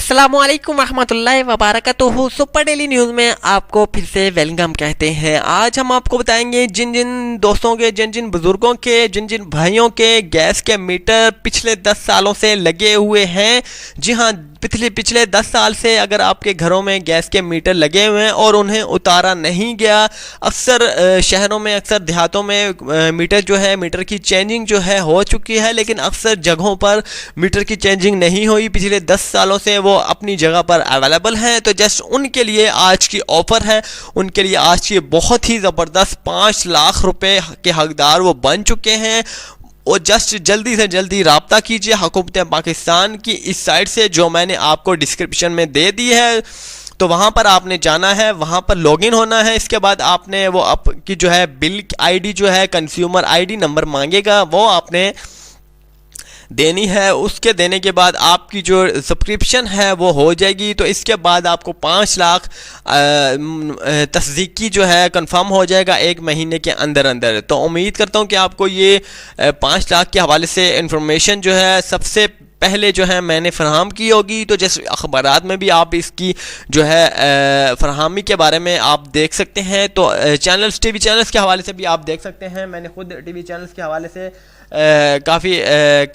अस्सलामुअलैकुम रहमतुल्लाहि वबरकातुहू। Super daily news में आपको फिर से वेलकम कहते हैं। आज हम आपको बताएंगे जिन जिन दोस्तों के, जिन जिन बुज़ुर्गों के, जिन जिन भाइयों के गैस के मीटर पिछले 10 सालों से लगे हुए हैं। जी हाँ, पिछले 10 साल से अगर आपके घरों में गैस के मीटर लगे हुए हैं और उन्हें उतारा नहीं गया। अक्सर शहरों में, अक्सर देहातों में मीटर जो है, मीटर की चेंजिंग जो है हो चुकी है, लेकिन अक्सर जगहों पर मीटर की चेंजिंग नहीं हुई। पिछले 10 सालों से वो अपनी जगह पर अवेलेबल हैं। तो जस्ट उनके लिए आज की ऑफ़र है, उनके लिए आज की बहुत ही ज़बरदस्त 5 लाख रुपए के हकदार वो बन चुके हैं। और जस्ट जल्दी से जल्दी रब्ता कीजिए हुकूमत पाकिस्तान की इस साइट से, जो मैंने आपको डिस्क्रिप्शन में दे दी है। तो वहाँ पर आपने जाना है, वहाँ पर लॉगिन होना है। इसके बाद आपने वो आपकी जो है बिल आईडी जो है, कंज्यूमर आईडी नंबर मांगेगा, वो आपने देनी है। उसके देने के बाद आपकी जो सब्सक्रिप्शन है वो हो जाएगी। तो इसके बाद आपको 5 लाख तस्दीकी जो है कंफर्म हो जाएगा 1 महीने के अंदर अंदर। तो उम्मीद करता हूँ कि आपको ये 5 लाख के हवाले से इंफॉर्मेशन जो है सबसे पहले जो है मैंने फराहम की होगी। तो जैसे अखबारात में भी आप इसकी जो है फरहमी के बारे में आप देख सकते हैं। तो चैनल्स, टीवी चैनल्स के हवाले से भी आप देख सकते हैं। मैंने खुद टीवी चैनल्स के हवाले से काफ़ी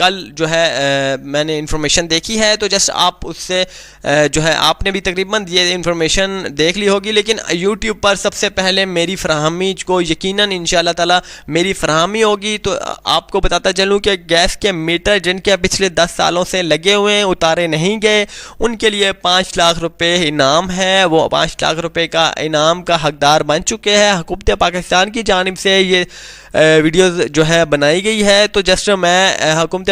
कल जो है मैंने इंफॉर्मेशन देखी है। तो जस्ट आप उससे जो है आपने भी तकरीबन ये इंफॉर्मेशन देख ली होगी। लेकिन यूट्यूब पर सबसे पहले मेरी फराहमी को यकीनन इंशाअल्लाह ताला मेरी फराहमी होगी। तो आपको बताता चलूँ कि गैस के मीटर जिनके पिछले 10 सालों से लगे हुए हैं, उतारे नहीं गए, उनके लिए 5 लाख रुपए इनाम है। वो 5 लाख रुपए का इनाम का हकदार बन चुके हैं। हुकूमत पाकिस्तान की जानिब से ये वीडियोज़ जो है बनाई गई है। तो जस्ट मैं हुकूमत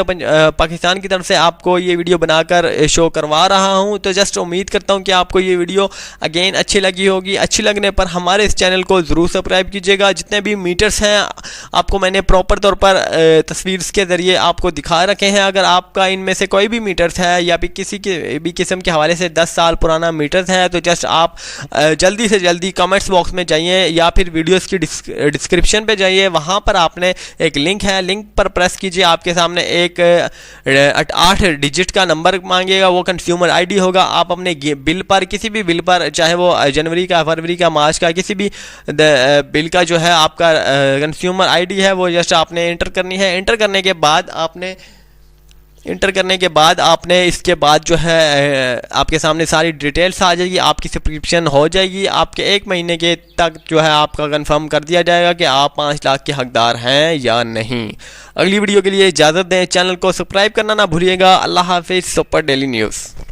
पाकिस्तान की तरफ से आपको ये वीडियो बनाकर शो करवा रहा हूँ। तो जस्ट उम्मीद करता हूँ कि आपको ये वीडियो अगेन अच्छी लगी होगी। अच्छी लगने पर हमारे इस चैनल को ज़रूर सब्सक्राइब कीजिएगा। जितने भी मीटर्स हैं आपको मैंने प्रॉपर तौर पर तस्वीर के ज़रिए आपको दिखा रखे हैं। अगर आपका इनमें से कोई भी मीटर्स है या फिर किसी के भी किस्म के हवाले से 10 साल पुराना मीटर्स है, तो जस्ट आप जल्दी से जल्दी कमेंट्स बॉक्स में जाइए या फिर वीडियोज़ की डिस्क्रिप्शन पर जाइए। वहाँ पर आपने एक लिंक है, लिंक पर प्रेस कीजिए। आपके सामने एक 8 डिजिट का नंबर मांगेगा, वो कंज्यूमर आईडी होगा। आप अपने बिल पर, किसी भी बिल पर, चाहे वो जनवरी का, फरवरी का, मार्च का, किसी भी बिल का जो है आपका कंज्यूमर आईडी है, वो जस्ट आपने एंटर करनी है। एंटर करने के बाद आपने इसके बाद जो है आपके सामने सारी डिटेल्स आ जाएगी। आपकी सब्सक्रिप्शन हो जाएगी। आपके 1 महीने के तक जो है आपका कंफर्म कर दिया जाएगा कि आप 5 लाख के हकदार हैं या नहीं। अगली वीडियो के लिए इजाज़त दें। चैनल को सब्सक्राइब करना ना भूलिएगा। अल्लाह हाफिज़। Super daily news.